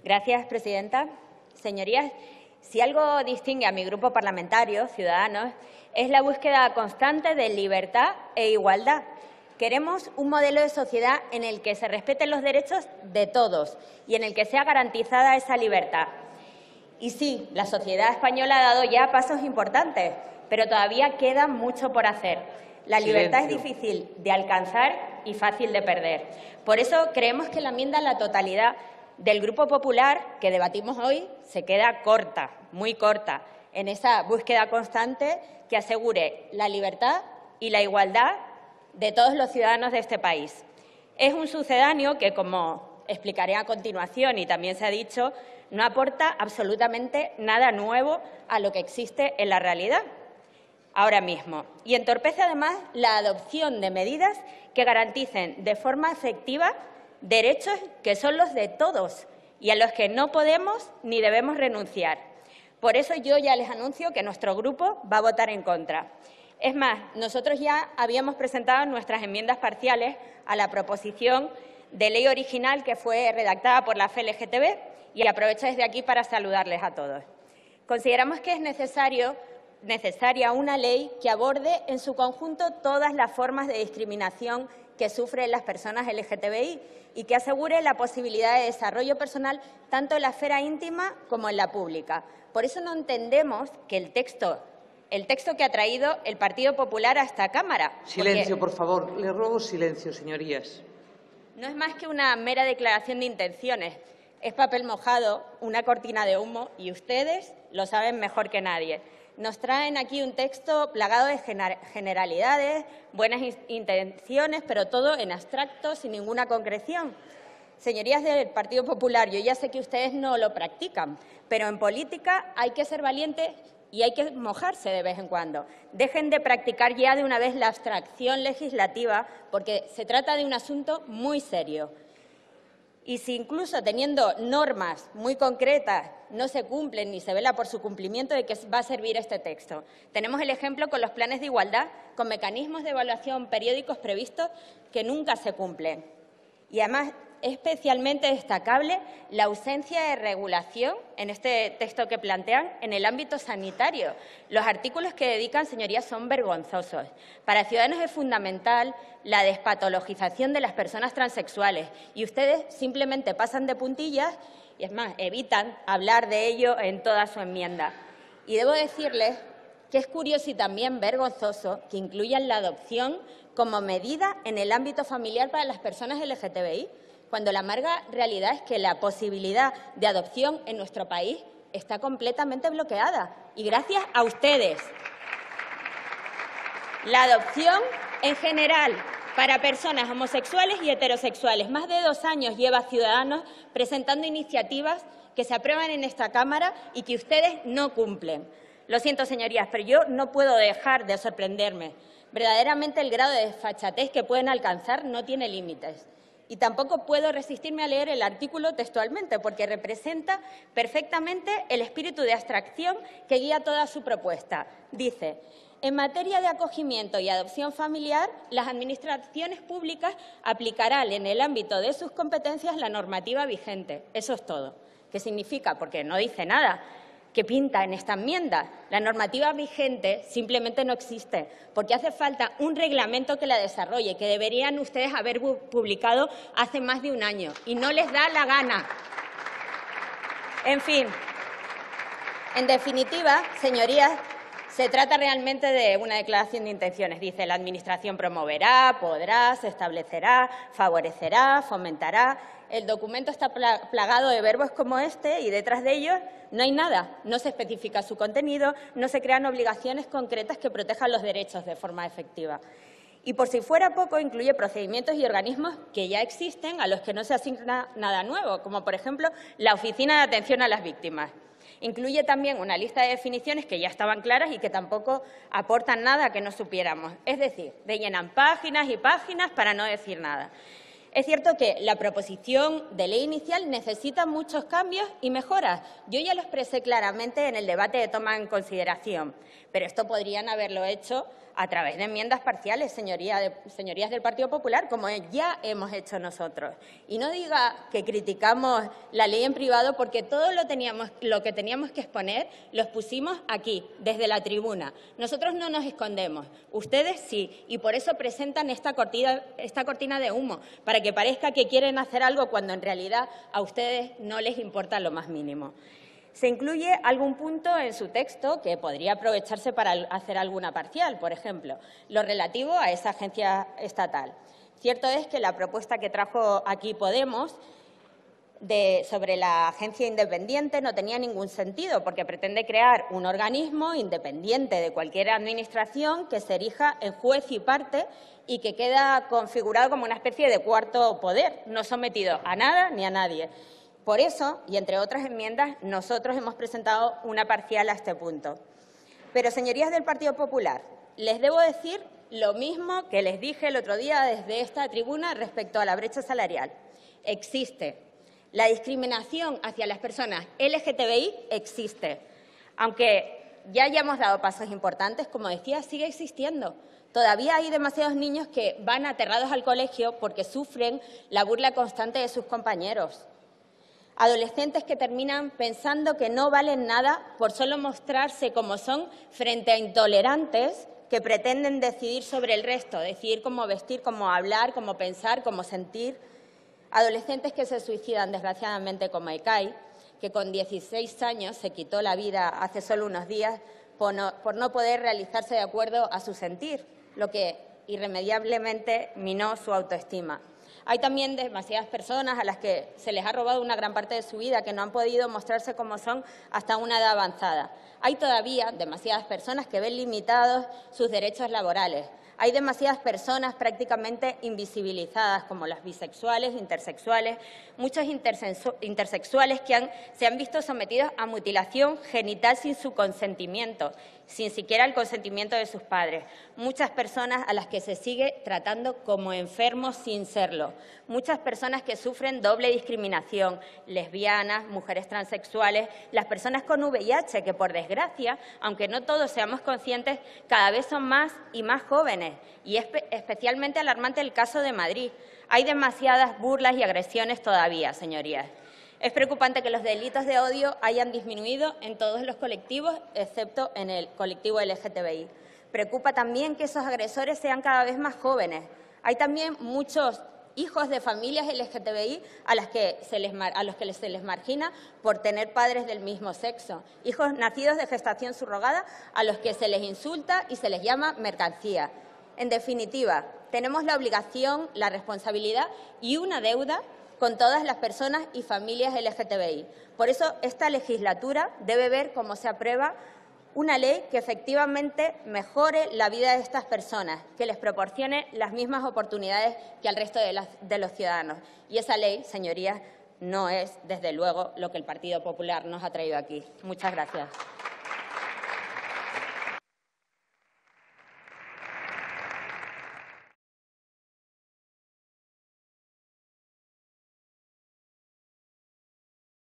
Gracias, presidenta. Señorías, si algo distingue a mi grupo parlamentario, Ciudadanos, es la búsqueda constante de libertad e igualdad. Queremos un modelo de sociedad en el que se respeten los derechos de todos y en el que sea garantizada esa libertad. Y sí, la sociedad española ha dado ya pasos importantes, pero todavía queda mucho por hacer. La libertad es difícil de alcanzar y fácil de perder. Por eso creemos que la enmienda a la totalidad del Grupo Popular que debatimos hoy se queda corta, muy corta, en esa búsqueda constante que asegure la libertad y la igualdad de todos los ciudadanos de este país. Es un sucedáneo que, como explicaré a continuación y también se ha dicho, no aporta absolutamente nada nuevo a lo que existe en la realidad ahora mismo y entorpece además la adopción de medidas que garanticen de forma efectiva derechos que son los de todos y a los que no podemos ni debemos renunciar. Por eso yo ya les anuncio que nuestro grupo va a votar en contra. Es más, nosotros ya habíamos presentado nuestras enmiendas parciales a la proposición de ley original que fue redactada por la FLGTB y aprovecho desde aquí para saludarles a todos. Consideramos que es necesaria una ley que aborde en su conjunto todas las formas de discriminación que sufren las personas LGTBI y que asegure la posibilidad de desarrollo personal tanto en la esfera íntima como en la pública. Por eso no entendemos que el texto que ha traído el Partido Popular a esta Cámara. Silencio, por favor. Le ruego silencio, señorías. No es más que una mera declaración de intenciones. Es papel mojado, una cortina de humo, y ustedes lo saben mejor que nadie. Nos traen aquí un texto plagado de generalidades, buenas intenciones, pero todo en abstracto, sin ninguna concreción. Señorías del Partido Popular, yo ya sé que ustedes no lo practican, pero en política hay que ser valientes y hay que mojarse de vez en cuando. Dejen de practicar ya de una vez la abstracción legislativa, porque se trata de un asunto muy serio. Y si incluso teniendo normas muy concretas no se cumplen ni se vela por su cumplimiento, ¿de qué va a servir este texto? Tenemos el ejemplo con los planes de igualdad, con mecanismos de evaluación periódicos previstos que nunca se cumplen. Y además es especialmente destacable la ausencia de regulación en este texto que plantean en el ámbito sanitario. Los artículos que dedican, señorías, son vergonzosos. Para Ciudadanos es fundamental la despatologización de las personas transexuales y ustedes simplemente pasan de puntillas y, es más, evitan hablar de ello en toda su enmienda. Y debo decirles que es curioso y también vergonzoso que incluyan la adopción como medida en el ámbito familiar para las personas LGTBI, cuando la amarga realidad es que la posibilidad de adopción en nuestro país está completamente bloqueada. Y gracias a ustedes. La adopción en general para personas homosexuales y heterosexuales. Más de 2 años lleva Ciudadanos presentando iniciativas que se aprueban en esta Cámara y que ustedes no cumplen. Lo siento, señorías, pero yo no puedo dejar de sorprenderme. Verdaderamente el grado de desfachatez que pueden alcanzar no tiene límites. Y tampoco puedo resistirme a leer el artículo textualmente, porque representa perfectamente el espíritu de abstracción que guía toda su propuesta. Dice: en materia de acogimiento y adopción familiar, las administraciones públicas aplicarán en el ámbito de sus competencias la normativa vigente. Eso es todo. ¿Qué significa? Porque no dice nada. ¿Qué pinta en esta enmienda? La normativa vigente simplemente no existe, porque hace falta un reglamento que la desarrolle, que deberían ustedes haber publicado hace más de 1 año, y no les da la gana. En fin, en definitiva, señorías, se trata realmente de una declaración de intenciones. Dice: la Administración promoverá, podrá, se establecerá, favorecerá, fomentará. El documento está plagado de verbos como este y detrás de ellos no hay nada. No se especifica su contenido, no se crean obligaciones concretas que protejan los derechos de forma efectiva. Y por si fuera poco, incluye procedimientos y organismos que ya existen a los que no se asigna nada nuevo, como por ejemplo la Oficina de Atención a las Víctimas. Incluye también una lista de definiciones que ya estaban claras y que tampoco aportan nada que no supiéramos. Es decir, rellenan páginas y páginas para no decir nada. Es cierto que la proposición de ley inicial necesita muchos cambios y mejoras. Yo ya lo expresé claramente en el debate de toma en consideración, pero esto podrían haberlo hecho a través de enmiendas parciales, señorías del Partido Popular, como ya hemos hecho nosotros. Y no diga que criticamos la ley en privado, porque todo lo que teníamos que exponer lo expusimos aquí, desde la tribuna. Nosotros no nos escondemos, ustedes sí, y por eso presentan esta cortina de humo, para que parezca que quieren hacer algo cuando en realidad a ustedes no les importa lo más mínimo. Se incluye algún punto en su texto que podría aprovecharse para hacer alguna parcial, por ejemplo, lo relativo a esa agencia estatal. Cierto es que la propuesta que trajo aquí Podemos sobre la agencia independiente no tenía ningún sentido, porque pretende crear un organismo independiente de cualquier administración que se erija en juez y parte y que queda configurado como una especie de cuarto poder, no sometido a nada ni a nadie. Por eso, y entre otras enmiendas, nosotros hemos presentado una parcial a este punto. Pero, señorías del Partido Popular, les debo decir lo mismo que les dije el otro día desde esta tribuna respecto a la brecha salarial. Existe. La discriminación hacia las personas LGTBI existe. Aunque ya hayamos dado pasos importantes, como decía, sigue existiendo. Todavía hay demasiados niños que van aterrados al colegio porque sufren la burla constante de sus compañeros. Adolescentes que terminan pensando que no valen nada por solo mostrarse como son frente a intolerantes que pretenden decidir sobre el resto, decidir cómo vestir, cómo hablar, cómo pensar, cómo sentir. Adolescentes que se suicidan, desgraciadamente, como Ekai, que con 16 años se quitó la vida hace solo unos días por no poder realizarse de acuerdo a su sentir, lo que irremediablemente minó su autoestima. Hay también demasiadas personas a las que se les ha robado una gran parte de su vida, que no han podido mostrarse como son hasta una edad avanzada. Hay todavía demasiadas personas que ven limitados sus derechos laborales. Hay demasiadas personas prácticamente invisibilizadas, como las bisexuales, intersexuales, muchos intersexuales que se han visto sometidos a mutilación genital sin su consentimiento, sin siquiera el consentimiento de sus padres. Muchas personas a las que se sigue tratando como enfermos sin serlo. Muchas personas que sufren doble discriminación, lesbianas, mujeres transexuales, las personas con VIH, que por desgracia, aunque no todos seamos conscientes, cada vez son más y más jóvenes. Y es especialmente alarmante el caso de Madrid. Hay demasiadas burlas y agresiones todavía, señorías. Es preocupante que los delitos de odio hayan disminuido en todos los colectivos, excepto en el colectivo LGTBI. Preocupa también que esos agresores sean cada vez más jóvenes. Hay también muchos hijos de familias LGTBI a los que se les margina por tener padres del mismo sexo. Hijos nacidos de gestación subrogada a los que se les insulta y se les llama mercancía. En definitiva, tenemos la obligación, la responsabilidad y una deuda con todas las personas y familias LGTBI. Por eso, esta legislatura debe ver cómo se aprueba una ley que efectivamente mejore la vida de estas personas, que les proporcione las mismas oportunidades que al resto de los ciudadanos. Y esa ley, señorías, no es, desde luego, lo que el Partido Popular nos ha traído aquí. Muchas gracias.